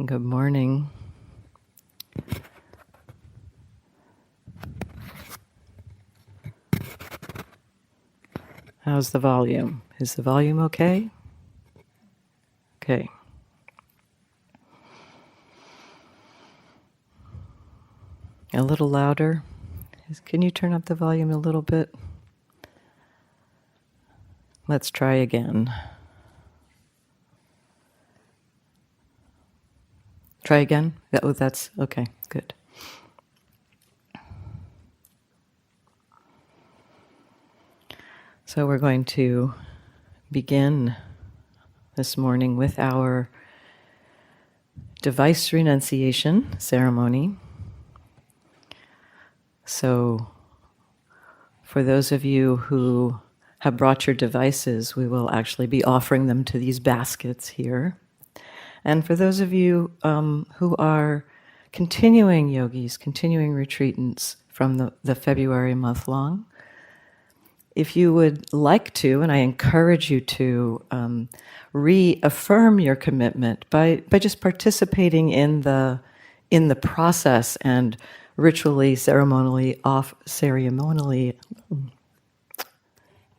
Good morning. How's the volume? Is the volume okay? Okay. A little louder. Can you turn up the volume a little bit? Let's try again. Try again? Oh, that's okay. Good. So we're going to begin this morning with our device renunciation ceremony. So for those of you who have brought your devices, we will actually be offering them to these baskets here. And for those of you who are continuing yogis, continuing retreatants from the February month long, if you would like to, and I encourage you to, reaffirm your commitment by just participating in the process and ceremonially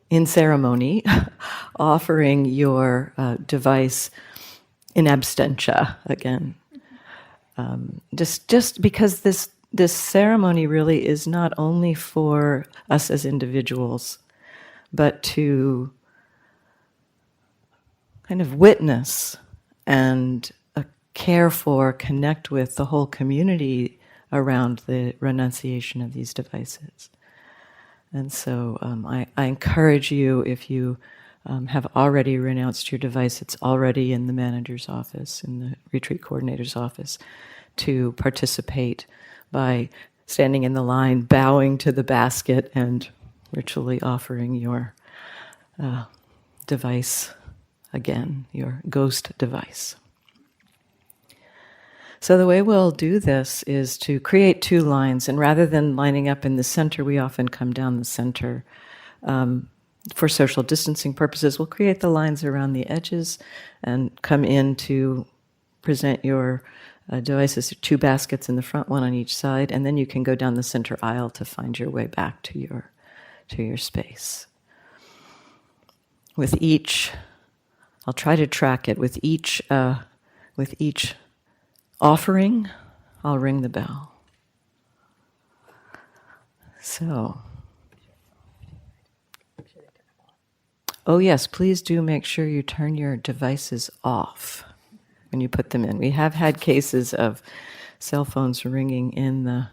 in ceremony, offering your device in absentia again. Just because this ceremony really is not only for us as individuals, but to kind of witness and care for, connect with the whole community around the renunciation of these devices. And so I encourage you, if you have already renounced your device, it's already in the manager's office, in the retreat coordinator's office, to participate by standing in the line, bowing to the basket, and ritually offering your device again, your ghost device. So the way we'll do this is to create two lines, and rather than lining up in the center, we often come down the center. For social distancing purposes, we'll create the lines around the edges and come in to present your devices, two baskets in the front, one on each side, and then you can go down the center aisle to find your way back to your space. With each, I'll try to track it. With each offering, I'll ring the bell. So, oh yes, please do make sure you turn your devices off when you put them in. We have had cases of cell phones ringing in the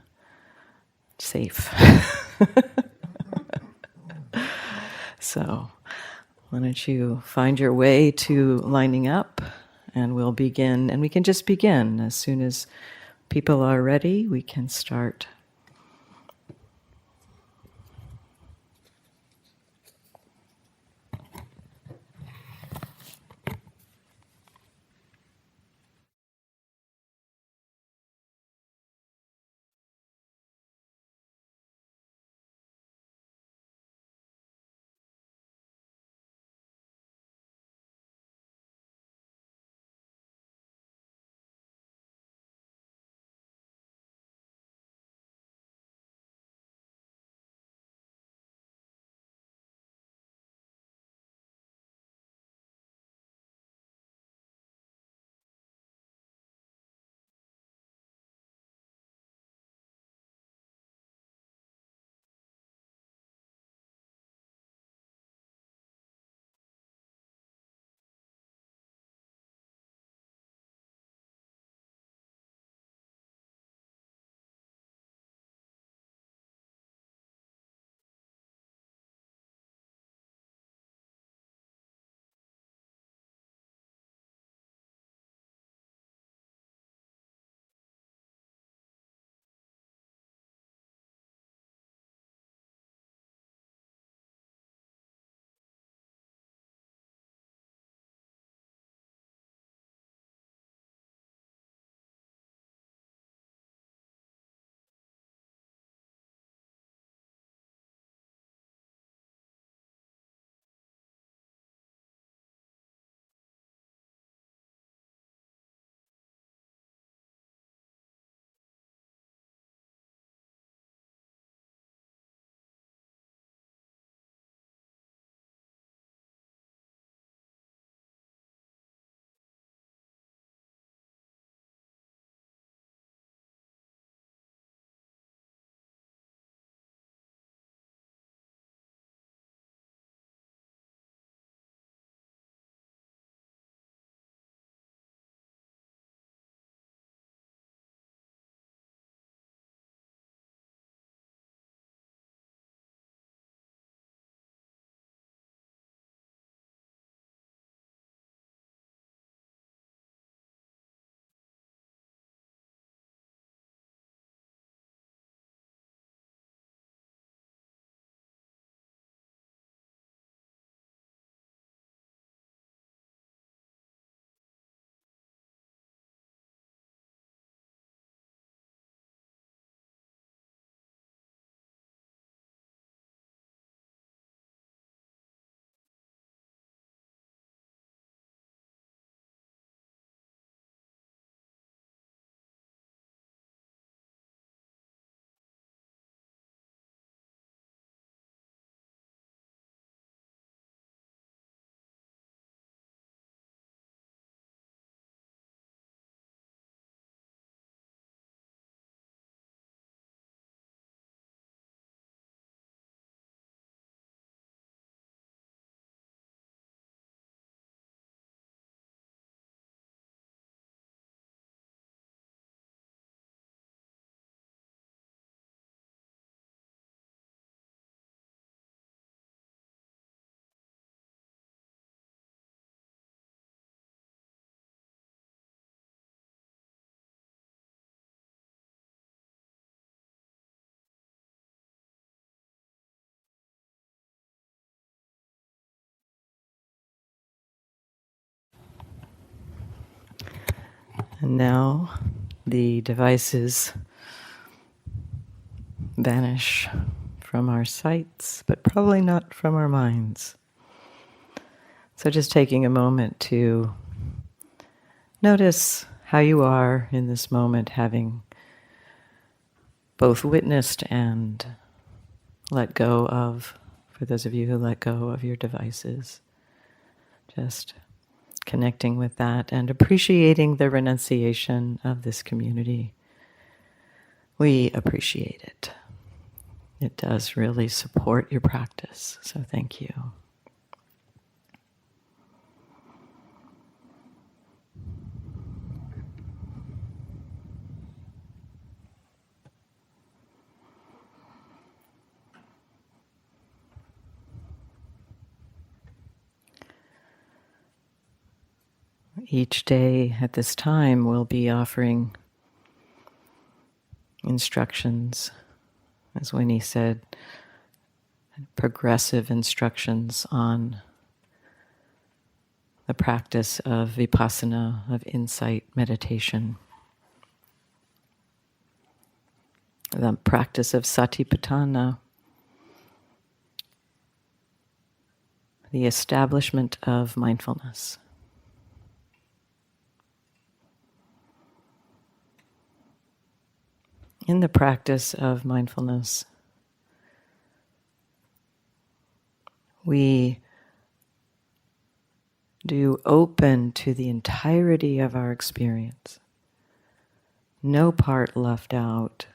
safe. So, why don't you find your way to lining up, and we'll begin. And we can just begin. As soon as people are ready, we can start. And now the devices vanish from our sights, but probably not from our minds. So just taking a moment to notice how you are in this moment, having both witnessed and let go of, for those of you who let go of your devices, just connecting with that and appreciating the renunciation of this community. We appreciate it. It does really support your practice, so thank you. Each day at this time we'll be offering instructions, as Winnie said, progressive instructions on the practice of vipassana, of insight meditation. The practice of satipatthana, the establishment of mindfulness. In the practice of mindfulness, we do open to the entirety of our experience, no part left out.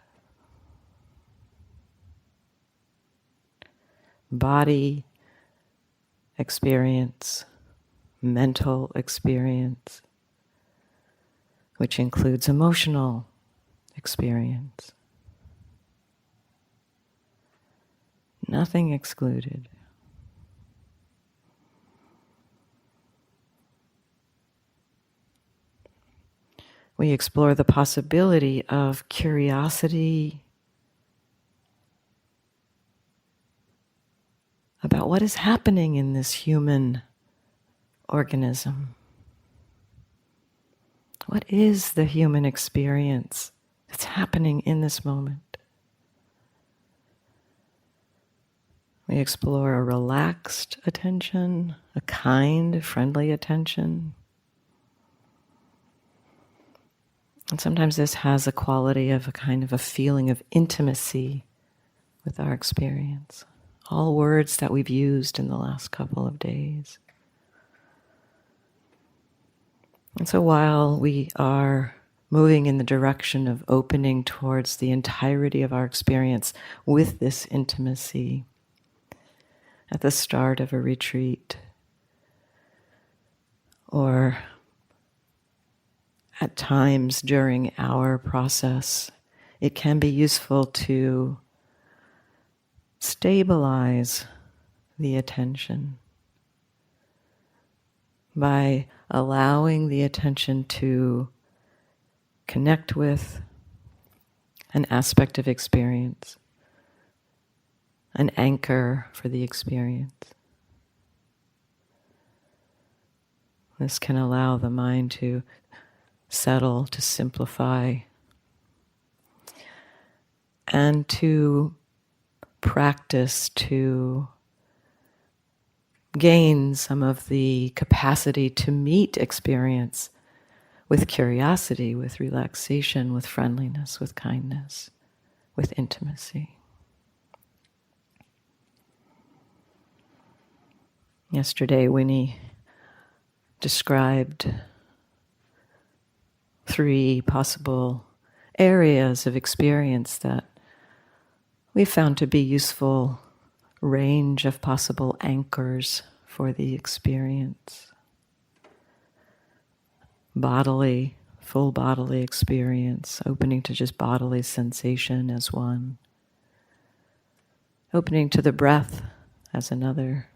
Body experience, mental experience, which includes emotional experience. Nothing excluded. We explore the possibility of curiosity about what is happening in this human organism. What is the human experience that's happening in this moment? We explore a relaxed attention, a kind, friendly attention. And sometimes this has a quality of a kind of a feeling of intimacy with our experience. All words that we've used in the last couple of days. And so while we are moving in the direction of opening towards the entirety of our experience with this intimacy, at the start of a retreat, or at times during our process, it can be useful to stabilize the attention by allowing the attention to connect with an aspect of experience, an anchor for the experience. This can allow the mind to settle, to simplify, and to practice to gain some of the capacity to meet experience with curiosity, with relaxation, with friendliness, with kindness, with intimacy. Yesterday, Winnie described 3 possible areas of experience that we found to be useful range of possible anchors for the experience. Bodily, full bodily experience, opening to just bodily sensation as one. Opening to the breath as another.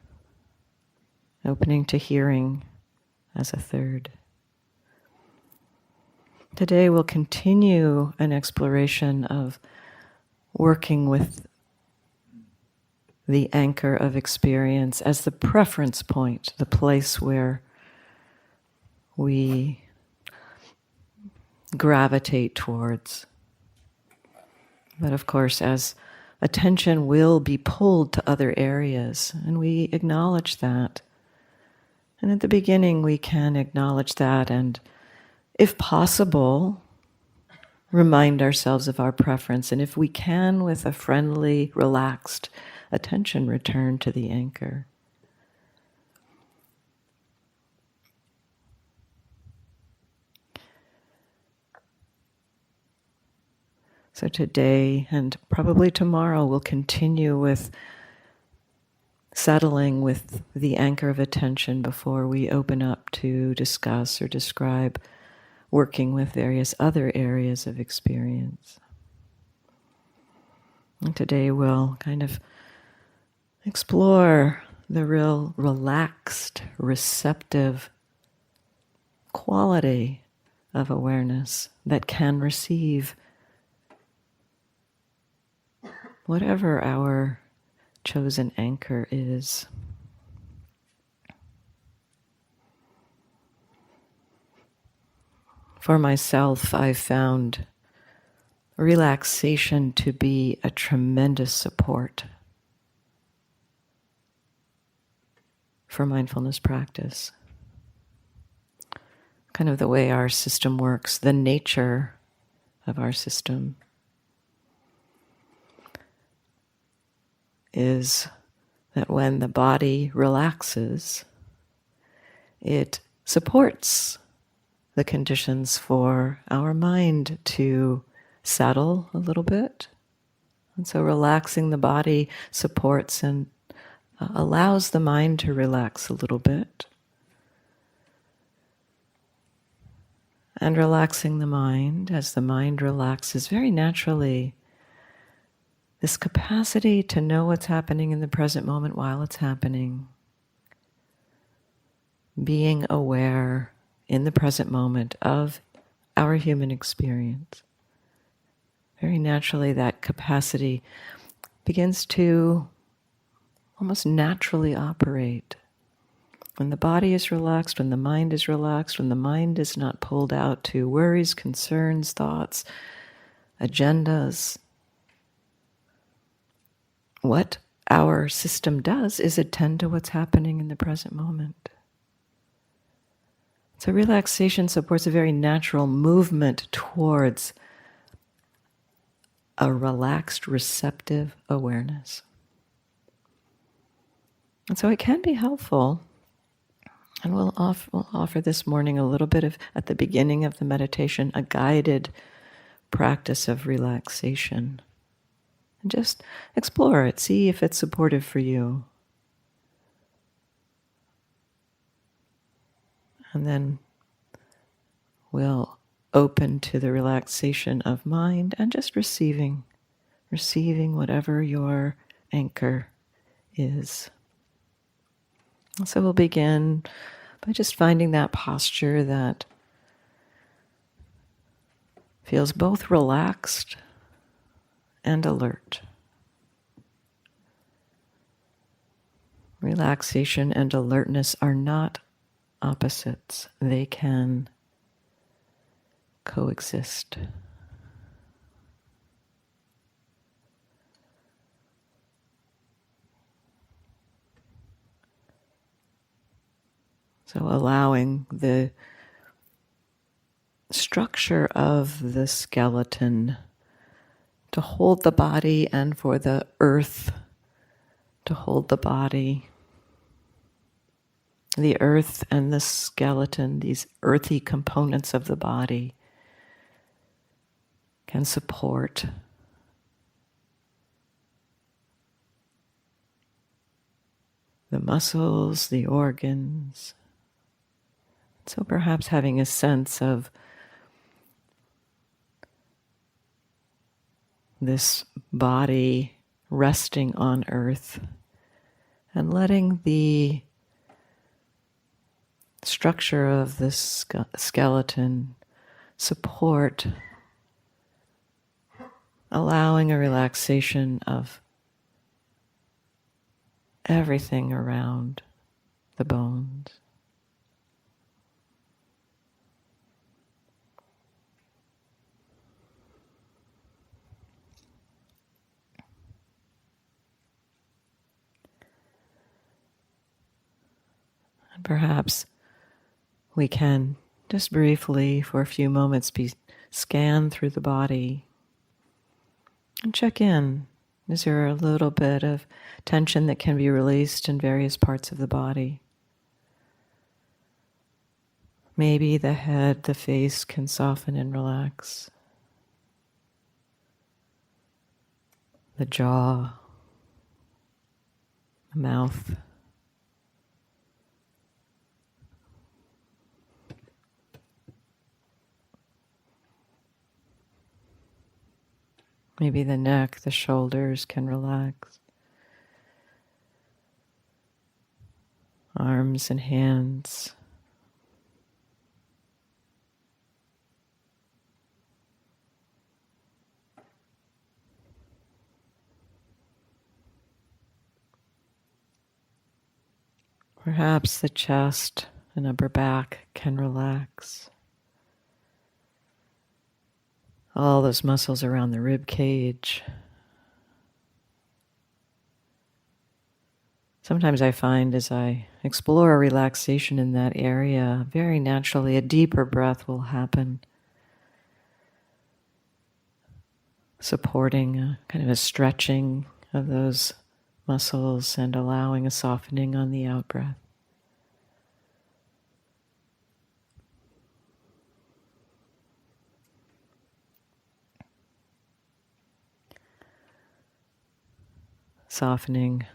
Opening to hearing as a third. Today we'll continue an exploration of working with the anchor of experience as the preference point, the place where we gravitate towards. But of course, as attention will be pulled to other areas, and we acknowledge that. And at the beginning, we can acknowledge that and, if possible, remind ourselves of our preference. And if we can, with a friendly, relaxed attention, return to the anchor. So today and probably tomorrow we'll continue with settling with the anchor of attention before we open up to discuss or describe working with various other areas of experience. And today we'll kind of explore the real relaxed, receptive quality of awareness that can receive whatever our chosen anchor is. For myself, I've found relaxation to be a tremendous support for mindfulness practice. Kind of the way our system works, the nature of our system is that when the body relaxes, it supports the conditions for our mind to settle a little bit. And so relaxing the body supports and allows the mind to relax a little bit. And relaxing the mind, as the mind relaxes very naturally, this capacity to know what's happening in the present moment while it's happening, being aware in the present moment of our human experience. Very naturally, that capacity begins to almost naturally operate. When the body is relaxed, when the mind is relaxed, when the mind is not pulled out to worries, concerns, thoughts, agendas, what our system does is attend to what's happening in the present moment. So relaxation supports a very natural movement towards a relaxed, receptive awareness. And so it can be helpful, and we'll offer this morning a little bit of, at the beginning of the meditation, a guided practice of relaxation. And just explore it, see if it's supportive for you. And then we'll open to the relaxation of mind and just receiving whatever your anchor is. And so we'll begin by just finding that posture that feels both relaxed and alert. Relaxation and alertness are not opposites. They can coexist. So allowing the structure of the skeleton to hold the body and for the earth to hold the body. The earth and the skeleton, these earthy components of the body, can support the muscles, the organs. So perhaps having a sense of this body resting on earth and letting the structure of the skeleton support, allowing a relaxation of everything around the bones. Perhaps we can just briefly, for a few moments, scan through the body and check in. Is there a little bit of tension that can be released in various parts of the body? Maybe the head, the face can soften and relax. The jaw, the mouth. Maybe the neck, the shoulders can relax. Arms and hands. Perhaps the chest and upper back can relax. All those muscles around the rib cage. Sometimes I find as I explore relaxation in that area, very naturally a deeper breath will happen, supporting a kind of a stretching of those muscles and allowing a softening on the out-breath. Softening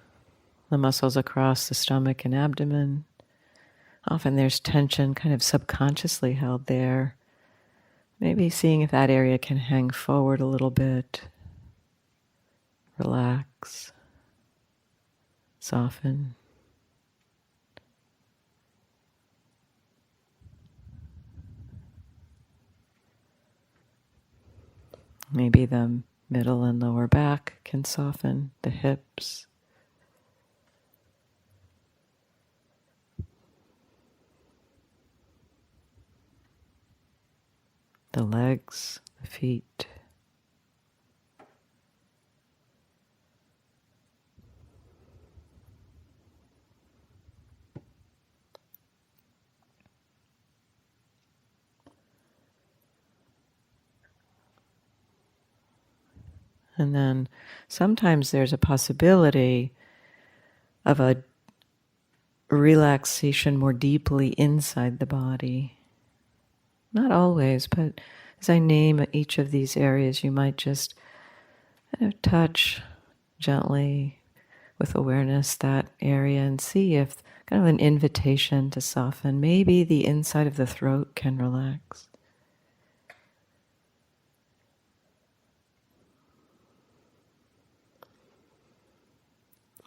the muscles across the stomach and abdomen. Often there's tension kind of subconsciously held there. Maybe seeing if that area can hang forward a little bit. Relax. Soften. Maybe the middle and lower back can soften, the hips. The legs, the feet. And then sometimes there's a possibility of a relaxation more deeply inside the body. Not always, but as I name each of these areas, you might just kind of touch gently with awareness that area and see if kind of an invitation to soften. Maybe the inside of the throat can relax.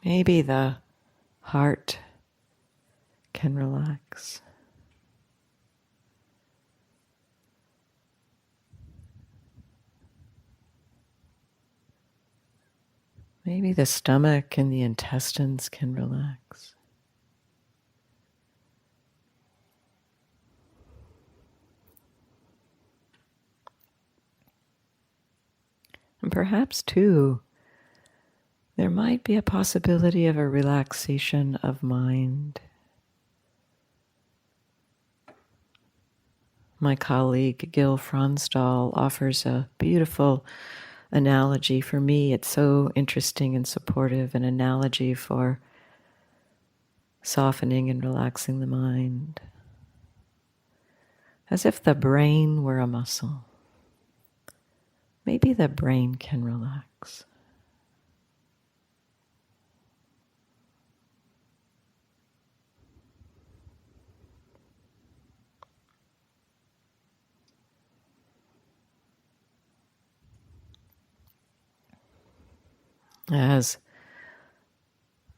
Maybe the heart can relax. Maybe the stomach and the intestines can relax. And perhaps, too, there might be a possibility of a relaxation of mind. My colleague Gil Fronsdal offers a beautiful analogy. For me, it's so interesting and supportive, an analogy for softening and relaxing the mind. As if the brain were a muscle. Maybe the brain can relax. As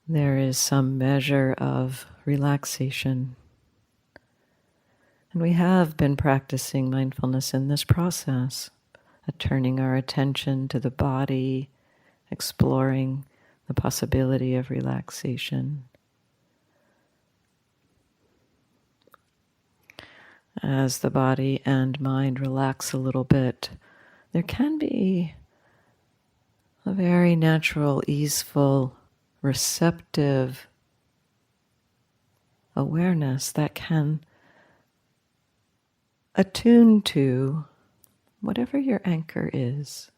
there is some measure of relaxation. And we have been practicing mindfulness in this process, turning our attention to the body, exploring the possibility of relaxation. As the body and mind relax a little bit, there can be a very natural, easeful, receptive awareness that can attune to whatever your anchor is.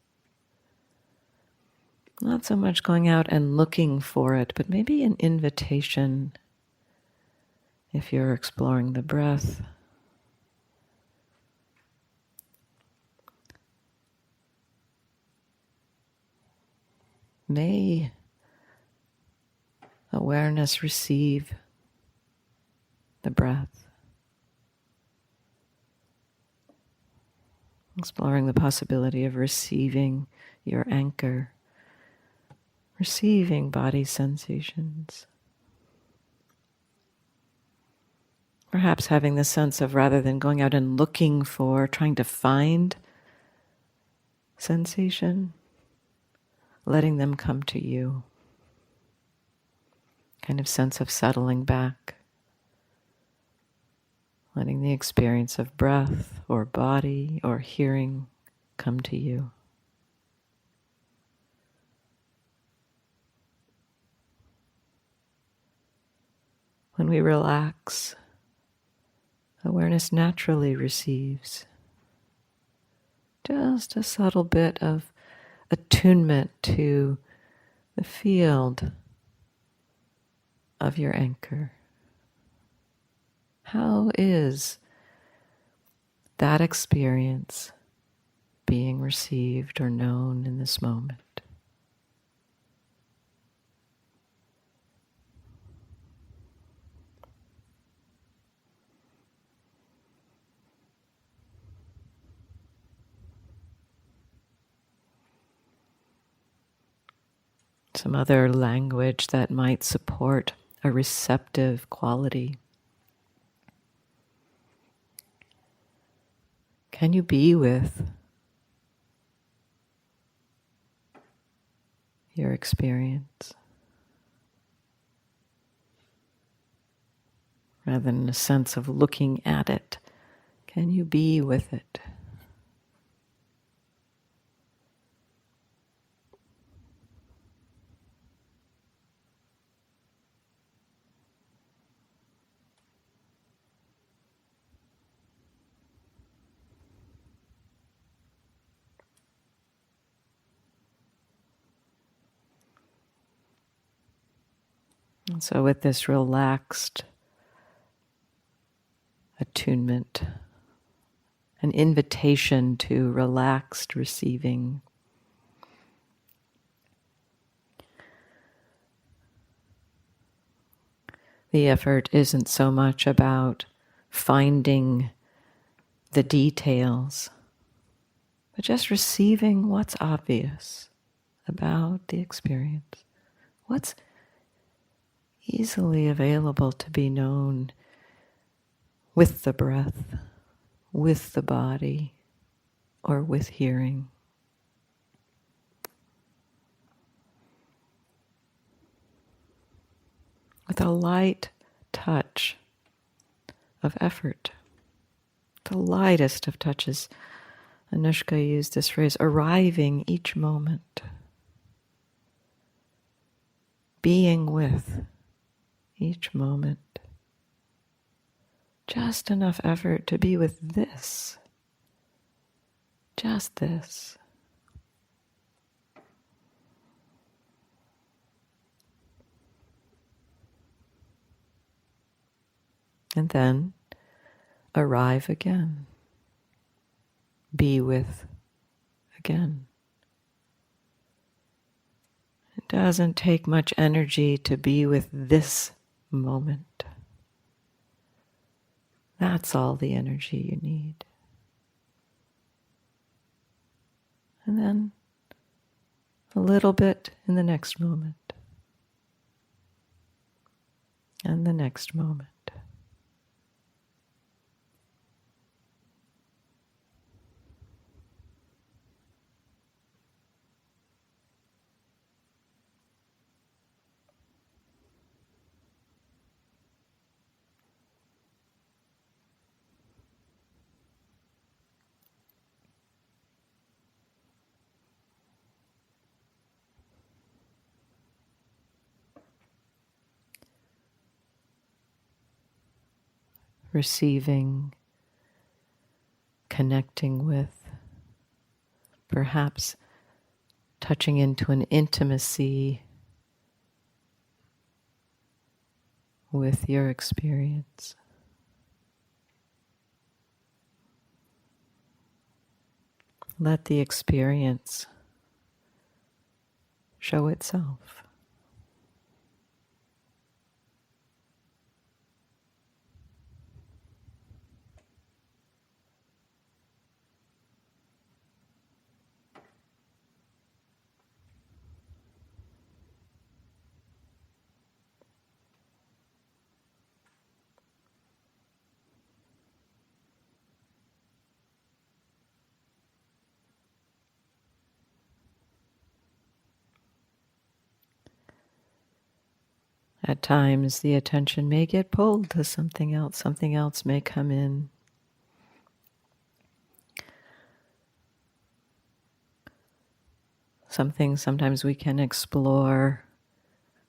Not so much going out and looking for it, but maybe an invitation if you're exploring the breath. May awareness receive the breath. Exploring the possibility of receiving your anchor, receiving body sensations. Perhaps having the sense of, rather than going out and looking for, trying to find sensation, letting them come to you. Kind of sense of settling back. Letting the experience of breath or body or hearing come to you. When we relax, awareness naturally receives just a subtle bit of attunement to the field of your anchor. How is that experience being received or known in this moment? Some other language that might support a receptive quality. Can you be with your experience rather than a sense of looking at it? Can you be with it? And so with this relaxed attunement, an invitation to relaxed receiving, the effort isn't so much about finding the details, but just receiving what's obvious about the experience, what's easily available to be known with the breath, with the body, or with hearing. With a light touch of effort, the lightest of touches. Anushka used this phrase, arriving each moment, being with each moment. Just enough effort to be with this, just this. And then arrive again. Be with again. It doesn't take much energy to be with this moment. That's all the energy you need. And then a little bit in the next moment. And the next moment. receiving, connecting with, perhaps touching into an intimacy with your experience. Let the experience show itself. At times, the attention may get pulled to something else may come in. Sometimes we can explore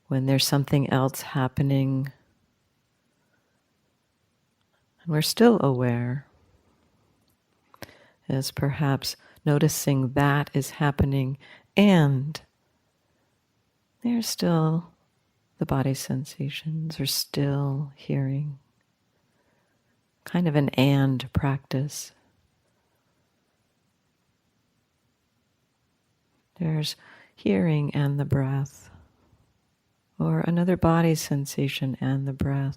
when there's something else happening and we're still aware, as perhaps noticing that is happening and there's still the body sensations are still hearing. Kind of an and practice. There's hearing and the breath, or another body sensation and the breath.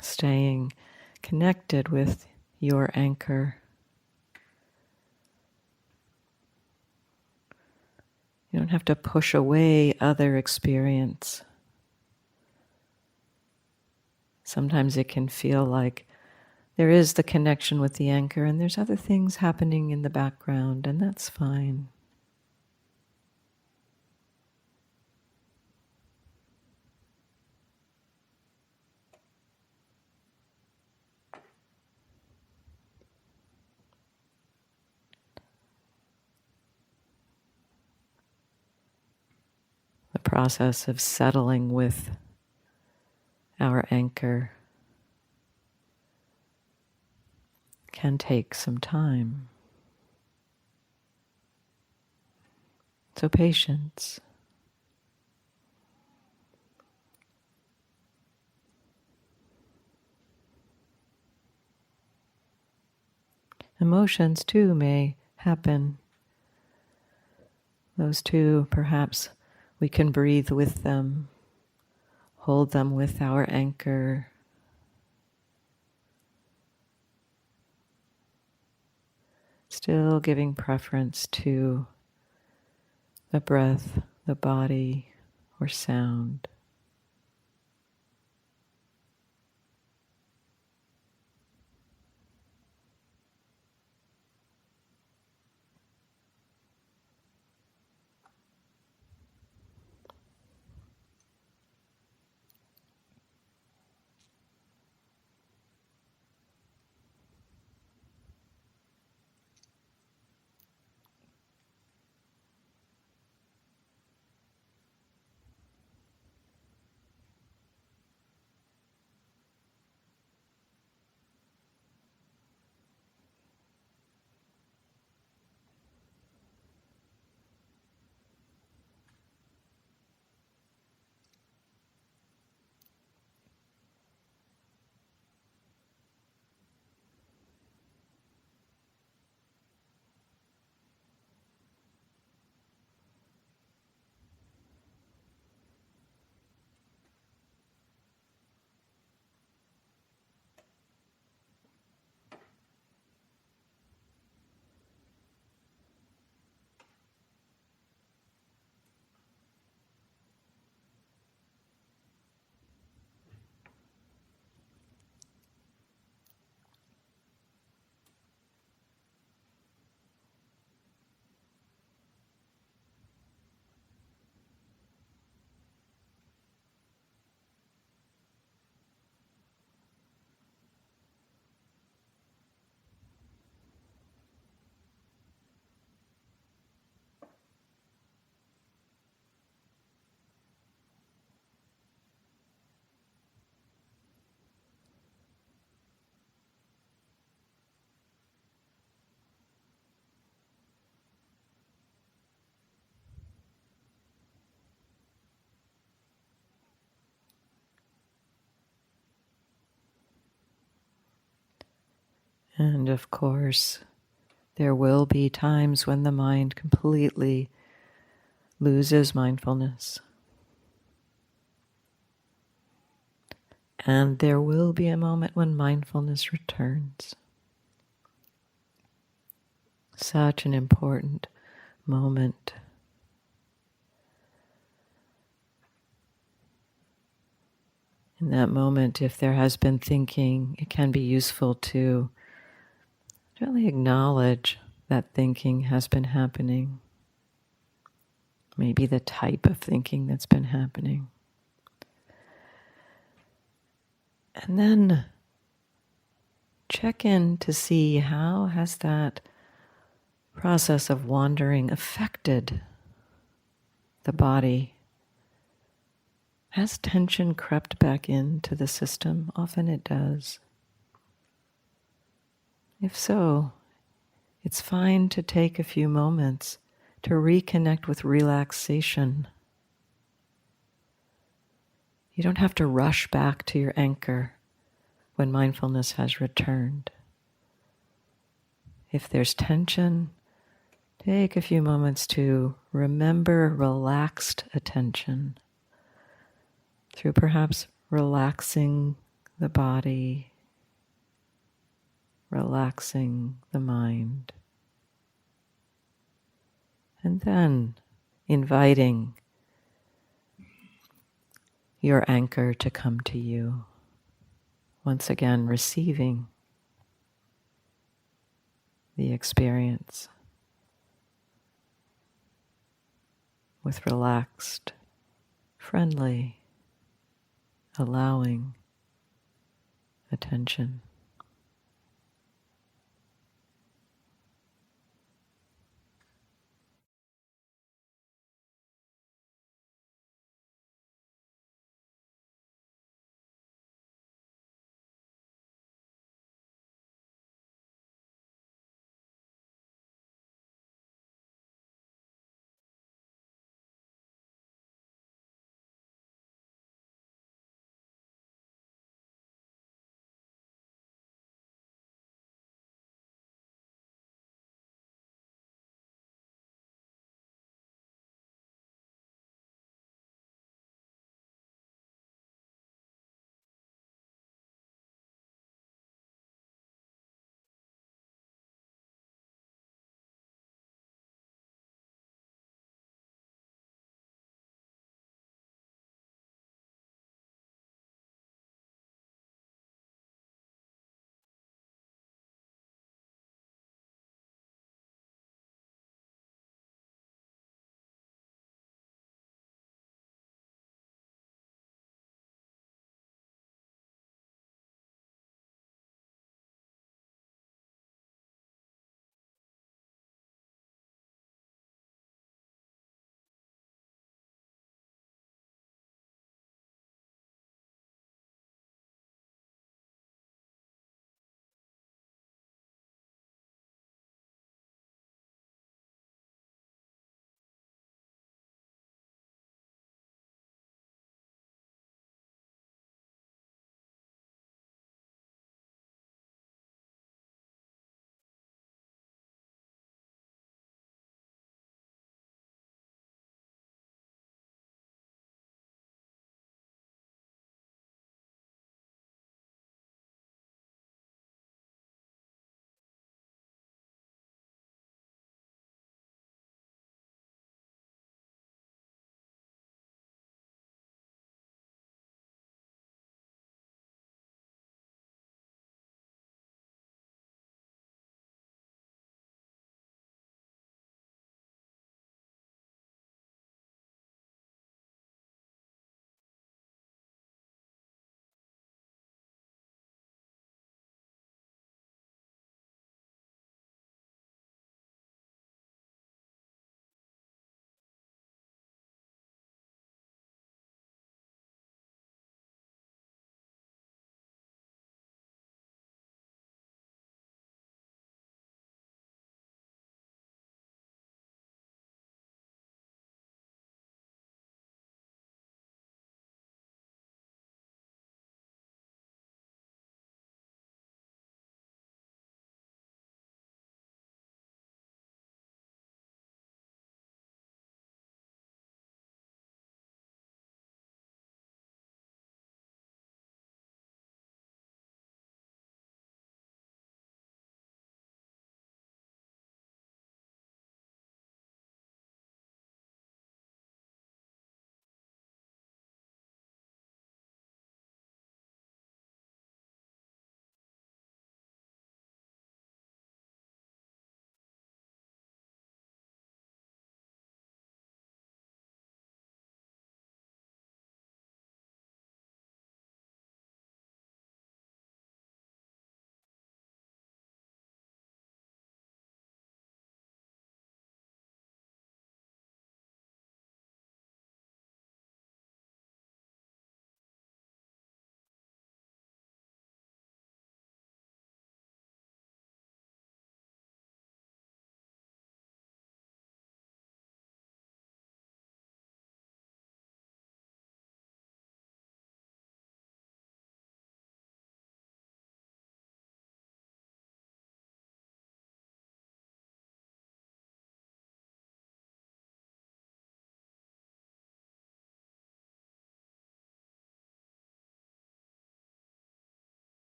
Staying connected with your anchor. You don't have to push away other experience. Sometimes it can feel like there is the connection with the anchor and there's other things happening in the background, and that's fine. The process of settling with our anchor can take some time. So patience. Emotions too may happen. Those too, perhaps we can breathe with them, hold them with our anchor. Still giving preference to the breath, the body, or sound. And of course, there will be times when the mind completely loses mindfulness. And there will be a moment when mindfulness returns. Such an important moment. In that moment, if there has been thinking, it can be useful to really acknowledge that thinking has been happening. Maybe the type of thinking that's been happening. And then check in to see how has that process of wandering affected the body. Has tension crept back into the system? Often it does. If so, it's fine to take a few moments to reconnect with relaxation. You don't have to rush back to your anchor when mindfulness has returned. If there's tension, take a few moments to remember relaxed attention through perhaps relaxing the body, relaxing the mind, and then inviting your anchor to come to you. Once again, receiving the experience with relaxed, friendly, allowing attention.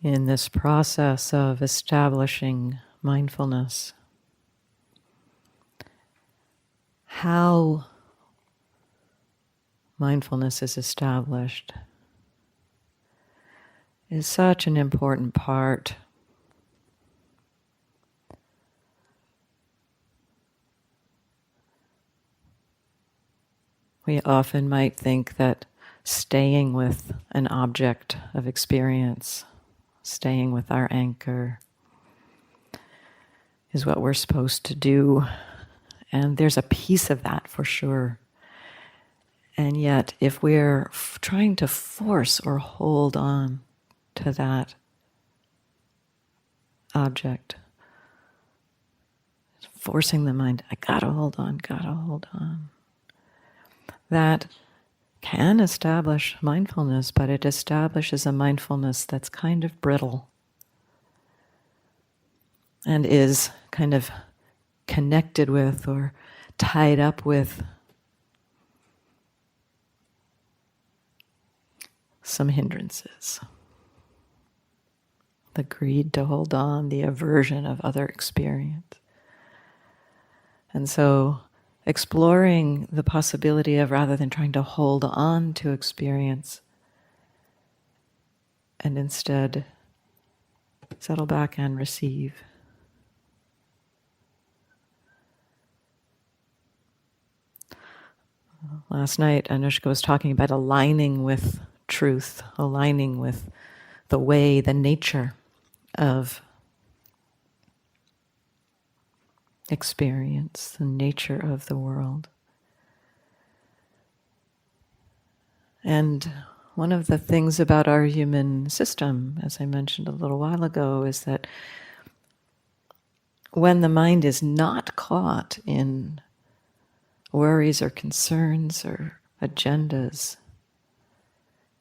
in this process of establishing mindfulness, how mindfulness is established is such an important part. We often might think that staying with an object of experience, staying with our anchor, is what we're supposed to do. And there's a piece of that for sure. And yet, if we're trying to force or hold on to that object, forcing the mind, I gotta hold on, that can establish mindfulness, but it establishes a mindfulness that's kind of brittle and is kind of connected with or tied up with some hindrances. The greed to hold on, the aversion of other experience. And so exploring the possibility of, rather than trying to hold on to experience, and instead settle back and receive. Last night, Anushka was talking about aligning with truth, aligning with the way, the nature of experience, the nature of the world. And one of the things about our human system, as I mentioned a little while ago, is that when the mind is not caught in worries or concerns or agendas,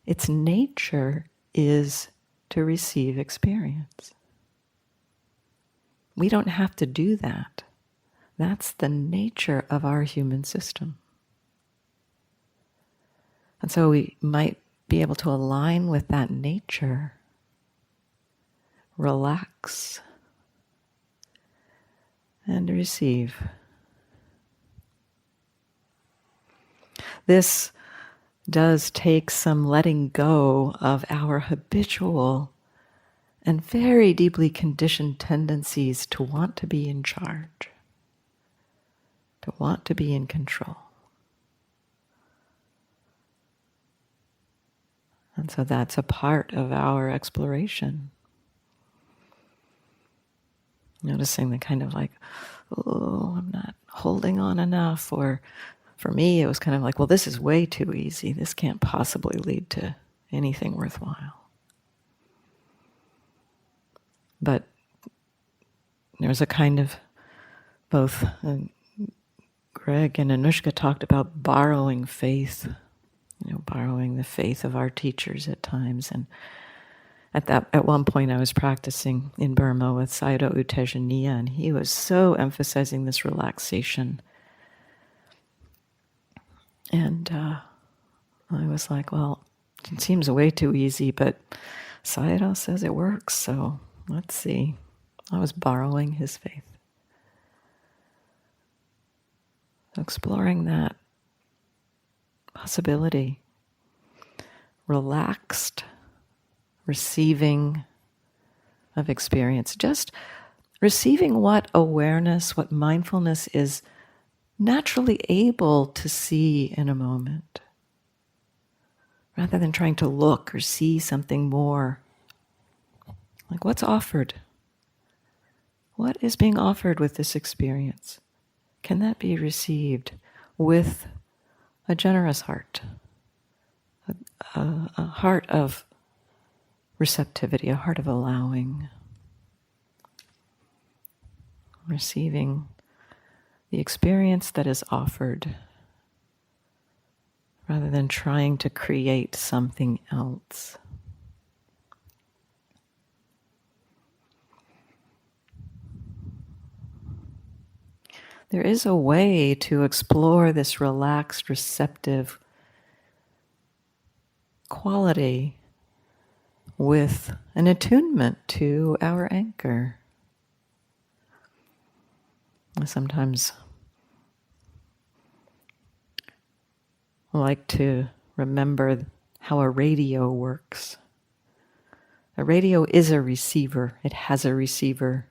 its nature is to receive experience. We don't have to do that. That's the nature of our human system. And so we might be able to align with that nature, relax, and receive. This does take some letting go of our habitual and very deeply conditioned tendencies to want to be in charge, to want to be in control. And so that's a part of our exploration. Noticing the kind of like, oh, I'm not holding on enough. Or for me, it was kind of like, well, this is way too easy. This can't possibly lead to anything worthwhile. But there's a kind of, both Greg and Anushka talked about borrowing faith, borrowing the faith of our teachers at times. And at one point I was practicing in Burma with Sayadaw U Tejaniya, and he was so emphasizing this relaxation. And I was like, well, it seems way too easy, but Sayadaw says it works, so let's see. I was borrowing his faith. Exploring that possibility. Relaxed receiving of experience. Just receiving what awareness, what mindfulness is naturally able to see in a moment. Rather than trying to look or see something more. Like, what's offered? What is being offered with this experience? Can that be received with a generous heart? A heart of receptivity, a heart of allowing. Receiving the experience that is offered rather than trying to create something else. There is a way to explore this relaxed, receptive quality with an attunement to our anchor. I sometimes like to remember how a radio works. A radio is a receiver. It has a receiver.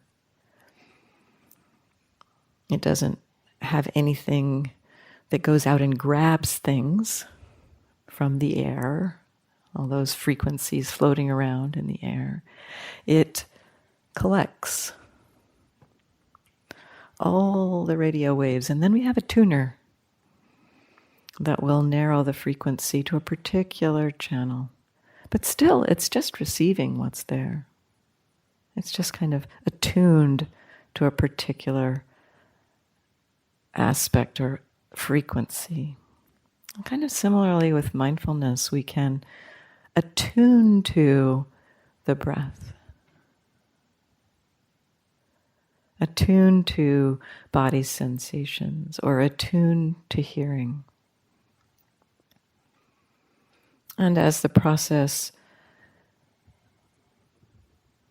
It doesn't have anything that goes out and grabs things from the air, all those frequencies floating around in the air. It collects all the radio waves, and then we have a tuner that will narrow the frequency to a particular channel. But still, it's just receiving what's there. It's just kind of attuned to a particular aspect or frequency. And kind of similarly with mindfulness, we can attune to the breath, attune to body sensations, or attune to hearing. And as the process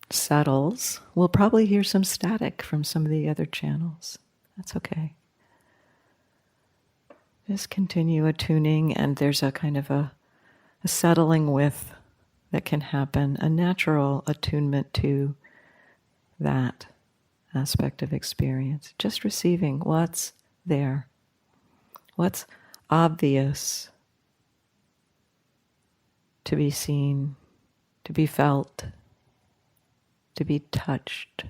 settles, we'll probably hear some static from some of the other channels. That's okay. Just continue attuning, and there's a kind of a settling with that can happen, a natural attunement to that aspect of experience. Just receiving what's there, what's obvious to be seen, to be felt, to be touched.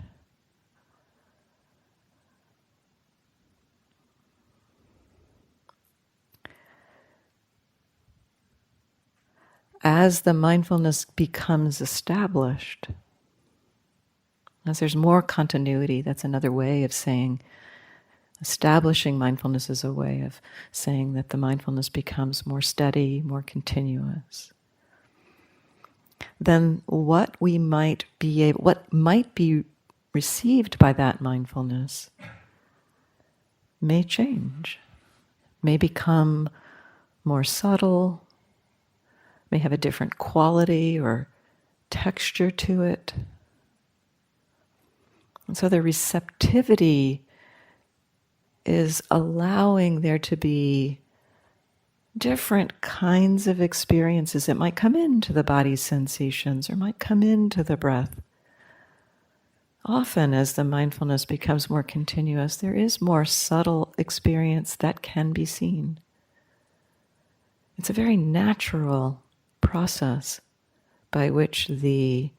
As the mindfulness becomes established, as there's more continuity, that's another way of saying, establishing mindfulness is a way of saying that the mindfulness becomes more steady, more continuous. Then what might be received by that mindfulness may change, may become more subtle, may have a different quality or texture to it. And so the receptivity is allowing there to be different kinds of experiences. It might come into the body's sensations or might come into the breath. Often as the mindfulness becomes more continuous, there is more subtle experience that can be seen. It's a very natural process by which the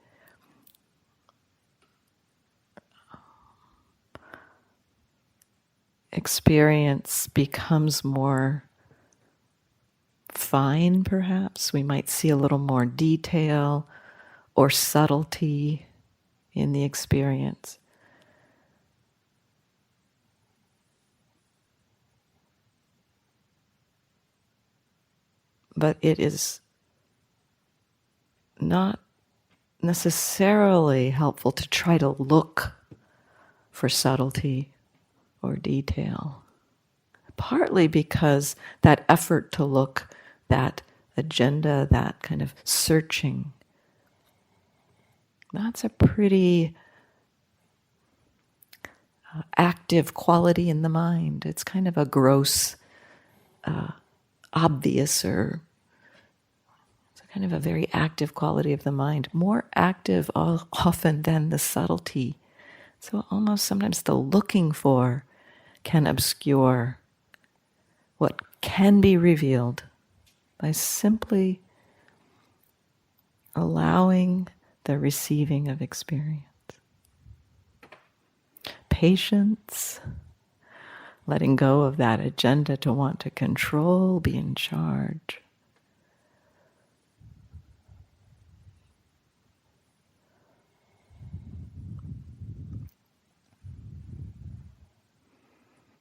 experience becomes more fine, perhaps. We might see a little more detail or subtlety in the experience. But it is not necessarily helpful to try to look for subtlety or detail. Partly because that effort to look, that agenda, that kind of searching, that's a pretty active quality in the mind. It's kind of a gross, obvious, or it's kind of a very active quality of the mind. More active often than the subtlety. So almost sometimes the looking for can obscure what can be revealed by simply allowing the receiving of experience. Patience, letting go of that agenda to want to control, be in charge.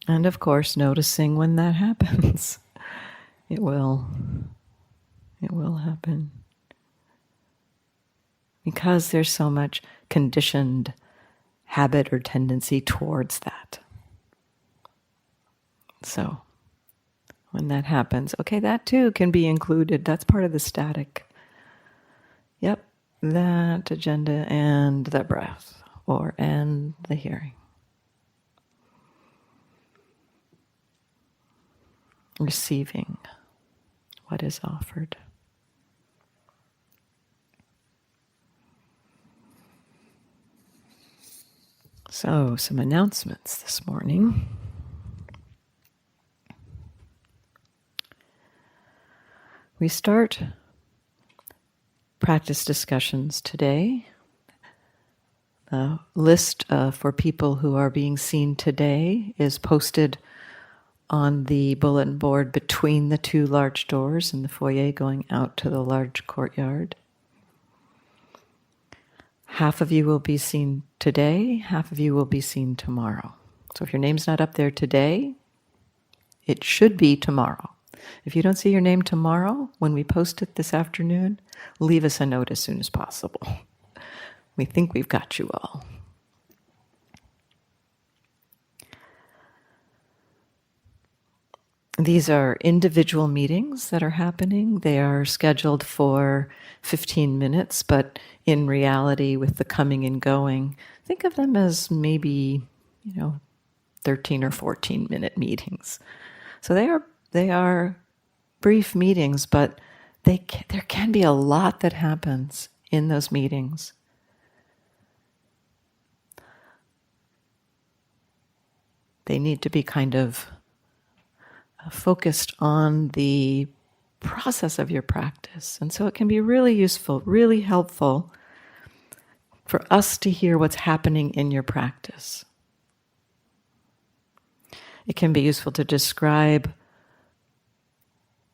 And of course, noticing when that happens. It will happen. Because there's so much conditioned habit or tendency towards that. So, when that happens, okay, that too can be included. That's part of the static. Yep, that agenda and the breath, or end the hearing. Receiving what is offered. So, some announcements this morning. We start practice discussions today. The list for people who are being seen today is posted on the bulletin board between the two large doors in the foyer going out to the large courtyard. Half of you will be seen today, half of you will be seen tomorrow. So if your name's not up there today, it should be tomorrow. If you don't see your name tomorrow, when we post it this afternoon, leave us a note as soon as possible. We think we've got you all. These are individual meetings that are happening. They are scheduled for 15 minutes, but in reality, with the coming and going, think of them as maybe, 13 or 14-minute meetings. So they are brief meetings, but there can be a lot that happens in those meetings. They need to be kind of focused on the process of your practice. And so it can be really useful, really helpful for us to hear what's happening in your practice. It can be useful to describe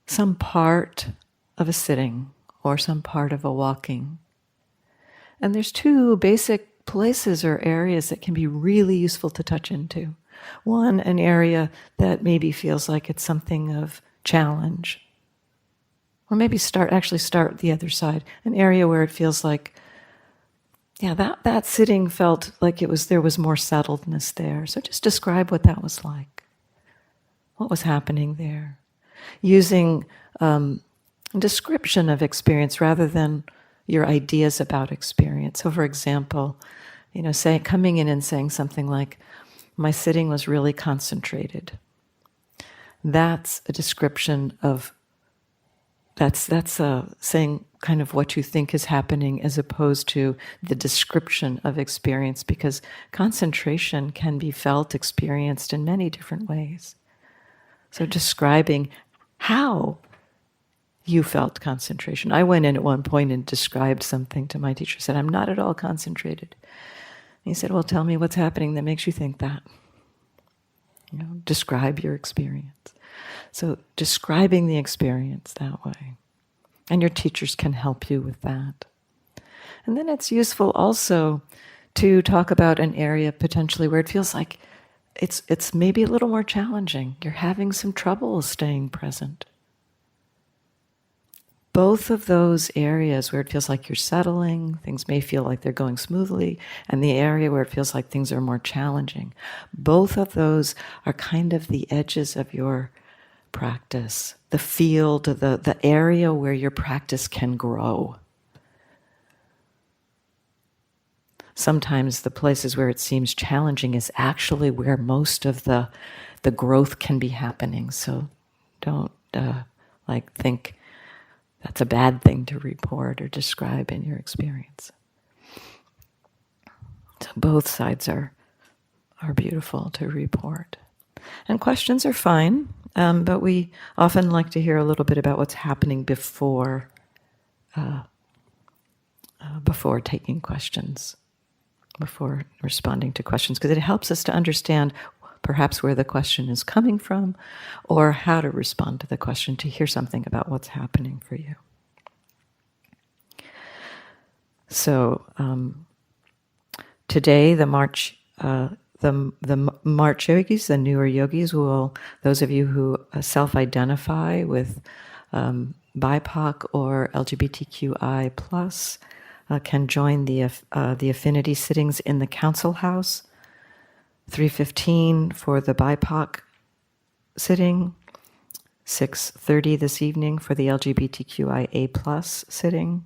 some part of a sitting or some part of a walking. And there's two basic places or areas that can be really useful to touch into. One, an area that maybe feels like it's something of challenge. Or maybe start the other side. An area where it feels like, that sitting felt like there was more settledness there. So just describe what that was like. What was happening there? Using a description of experience rather than your ideas about experience. So for example, coming in and saying something like, my sitting was really concentrated. That's a description of, that's saying kind of what you think is happening as opposed to the description of experience, because concentration can be felt, experienced in many different ways. So describing how you felt concentration. I went in at one point and described something to my teacher, said, I'm not at all concentrated. He said, well, tell me what's happening that makes you think that. Describe your experience. So describing the experience that way. And your teachers can help you with that. And then it's useful also to talk about an area potentially where it feels like it's maybe a little more challenging. You're having some trouble staying present. Both of those areas where it feels like you're settling, things may feel like they're going smoothly, and the area where it feels like things are more challenging, both of those are kind of the edges of your practice, the field, the area where your practice can grow. Sometimes the places where it seems challenging is actually where most of the growth can be happening. So don't think that's a bad thing to report or describe in your experience. So both sides are beautiful to report. And questions are fine, but we often like to hear a little bit about what's happening before taking questions, before responding to questions, because it helps us to understand perhaps where the question is coming from, or how to respond to the question, to hear something about what's happening for you. So today, the March yogis, the newer yogis, those of you who self-identify with BIPOC or LGBTQI+, can join the affinity sittings in the Council House. 3:15 for the BIPOC sitting, 6:30 this evening for the LGBTQIA+ sitting.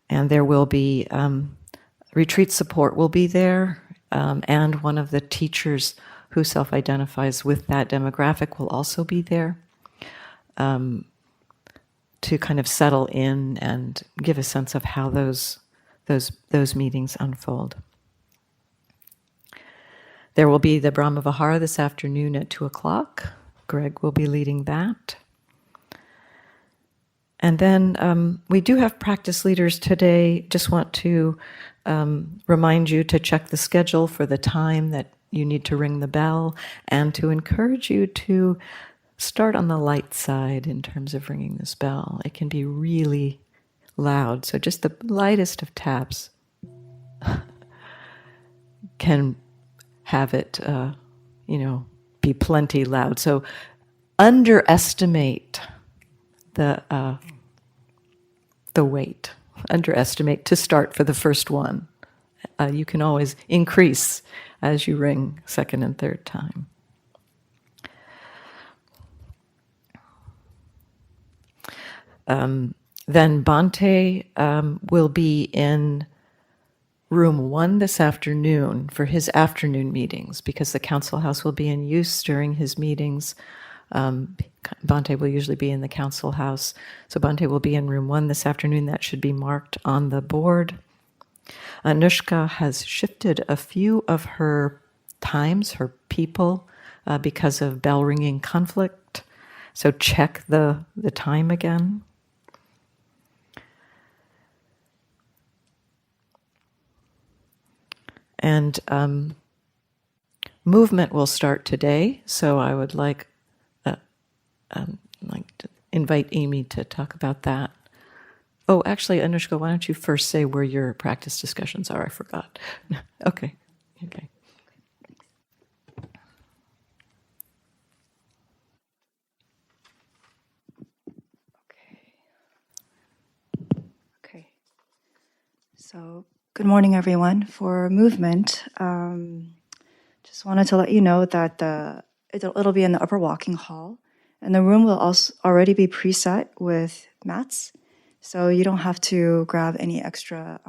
And there will be retreat support will be there, and one of the teachers who self-identifies with that demographic will also be there to kind of settle in and give a sense of how those meetings unfold. There will be the Brahma Vihara this afternoon at 2:00. Greg will be leading that. And then we do have practice leaders today. Just want to remind you to check the schedule for the time that you need to ring the bell, and to encourage you to start on the light side in terms of ringing this bell. It can be really loud, so just the lightest of taps can have it, be plenty loud. So underestimate the weight. Underestimate to start for the first one. You can always increase as you ring second and third time. Then Bhante will be in room 1 this afternoon for his afternoon meetings, because the council house will be in use during his meetings. Bhante will usually be in the council house. So Bhante will be in room 1 this afternoon. That should be marked on the board. Anushka has shifted a few of her times, her people, because of bell ringing conflict. So check the time again. And movement will start today, so I would like to invite Amy to talk about that. Oh, actually, Anushka, why don't you first say where your practice discussions are? I forgot. Okay. Okay. So, good morning, everyone. For movement, just wanted to let you know that it'll be in the upper walking hall, and the room will also already be preset with mats, so you don't have to grab any extra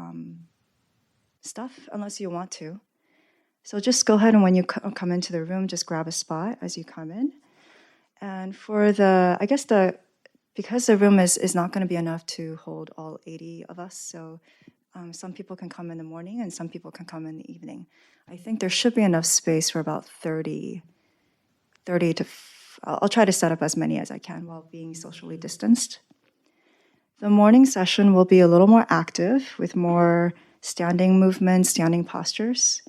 stuff unless you want to. So just go ahead, and when you come into the room, just grab a spot as you come in. And for because the room is not going to be enough to hold all 80 of us, so some people can come in the morning and some people can come in the evening. I think there should be enough space for about 30 to, I'll try to set up as many as I can while being socially distanced. The morning session will be a little more active with more standing movements, standing postures.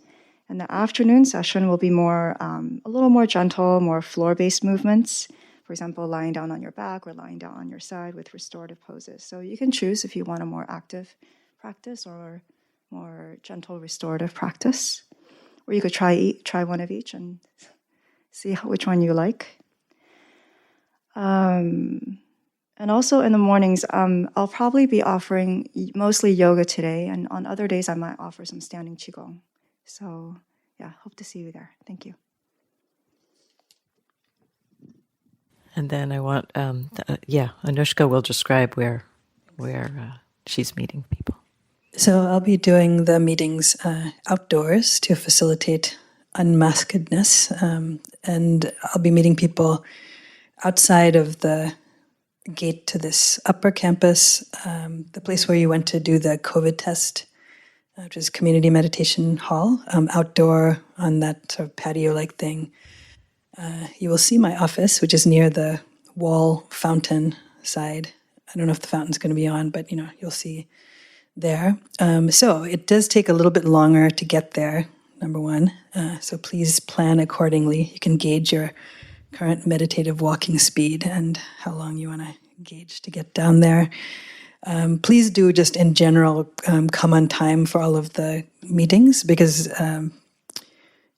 And the afternoon session will be more, a little more gentle, more floor-based movements. For example, lying down on your back or lying down on your side with restorative poses. So you can choose if you want a more active practice or more gentle restorative practice. Or you could try one of each and see which one you like. And also in the mornings, I'll probably be offering mostly yoga today, and on other days I might offer some standing qigong. So yeah, hope to see you there. Thank you. And then I want, Anushka will describe where she's meeting people. So I'll be doing the meetings outdoors to facilitate unmaskedness, and I'll be meeting people outside of the gate to this upper campus, the place where you went to do the COVID test, which is community meditation hall, outdoor on that sort of patio-like thing. You will see my office, which is near the wall fountain side. I don't know if the fountain's going to be on, but you'll see there. So it does take a little bit longer to get there, number one. So please plan accordingly. You can gauge your current meditative walking speed and how long you want to gauge to get down there. Please do just in general come on time for all of the meetings, because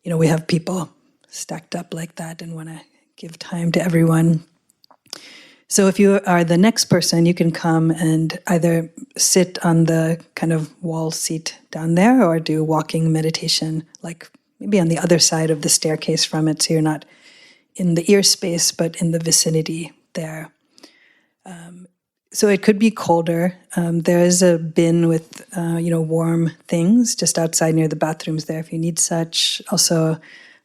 we have people stacked up like that and want to give time to everyone. So if you are the next person, you can come and either sit on the kind of wall seat down there or do walking meditation, like maybe on the other side of the staircase from it, so you're not in the ear space, but in the vicinity there. So it could be colder. There is a bin with, warm things just outside near the bathrooms there if you need such. Also,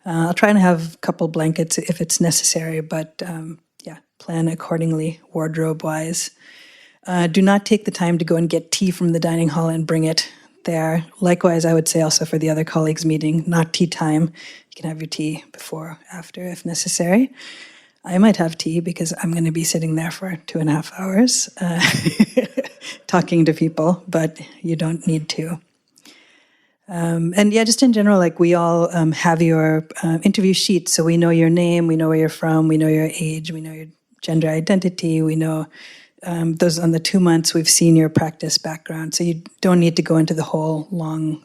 I'll try and have a couple blankets if it's necessary, but yeah, plan accordingly wardrobe-wise. Do not take the time to go and get tea from the dining hall and bring it there. Likewise, I would say also for the other colleagues meeting, not tea time. You can have your tea before or after if necessary. I might have tea because I'm going to be sitting there for 2.5 hours talking to people, but you don't need to. And yeah, just in general, like we all have your interview sheets, so we know your name, we know where you're from, we know your age, we know your gender identity, we know those on the 2 months we've seen your practice background, so you don't need to go into the whole long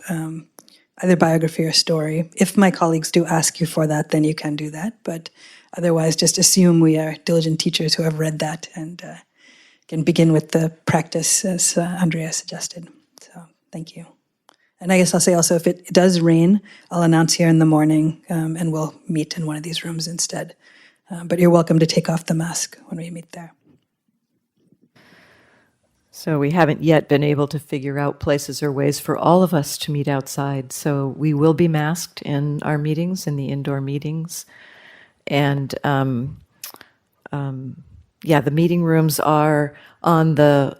either biography or story. If my colleagues do ask you for that, then you can do that, but otherwise just assume we are diligent teachers who have read that and can begin with the practice as Andrea suggested. So thank you. And I guess I'll say also, if it does rain, I'll announce here in the morning and we'll meet in one of these rooms instead. But you're welcome to take off the mask when we meet there. So we haven't yet been able to figure out places or ways for all of us to meet outside. So we will be masked in our meetings, in the indoor meetings. And yeah, the meeting rooms are on the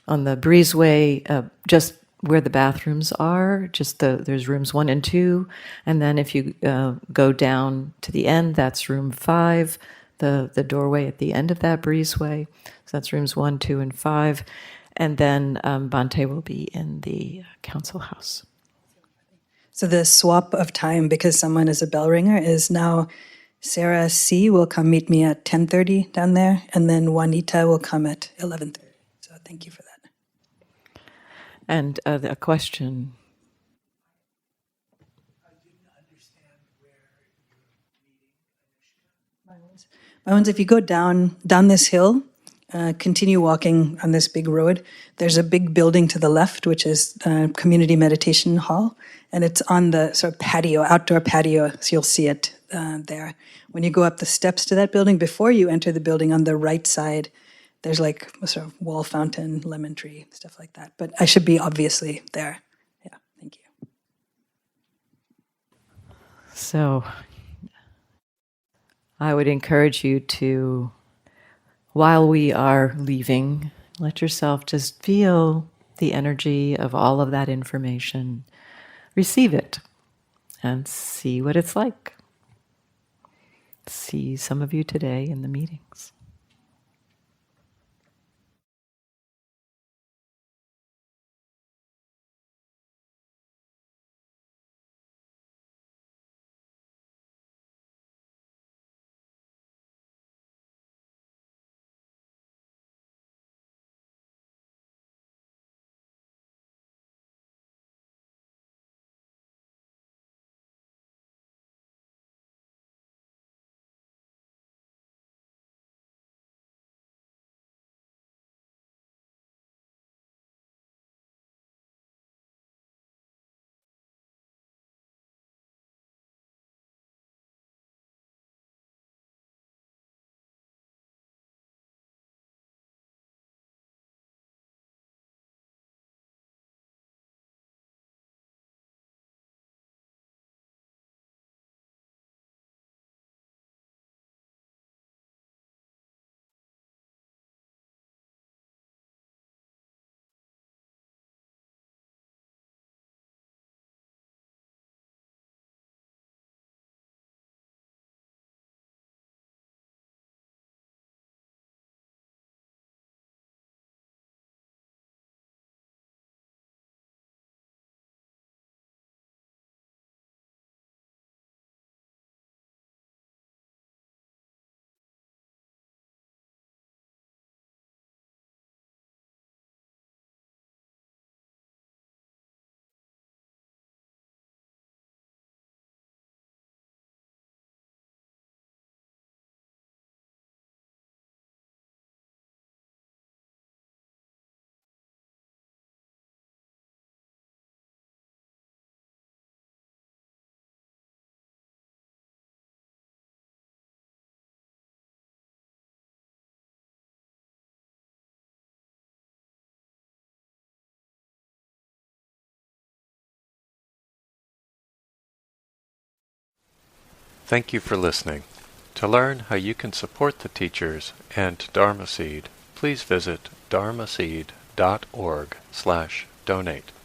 breezeway, just where the bathrooms are. There's rooms 1 and 2, and then if you go down to the end, that's room 5. The doorway at the end of that breezeway. So that's rooms 1, 2, and 5, and then Bhante will be in the council house. So the swap of time, because someone is a bell ringer, is now Sarah C. will come meet me at 10:30 down there, and then Juanita will come at 11:30. So thank you for that. And a question. My ones, if you go down this hill, continue walking on this big road, there's a big building to the left, which is Community Meditation Hall, and it's on the sort of patio, outdoor patio, so you'll see it there. When you go up the steps to that building, before you enter the building on the right side, there's like a sort of wall fountain, lemon tree, stuff like that. But I should be obviously there. Yeah, thank you. So I would encourage you to, while we are leaving, let yourself just feel the energy of all of that information. Receive it and see what it's like. See some of you today in the meetings. Thank you for listening. To learn how you can support the teachers and Dharma Seed, please visit dharmaseed.org/donate.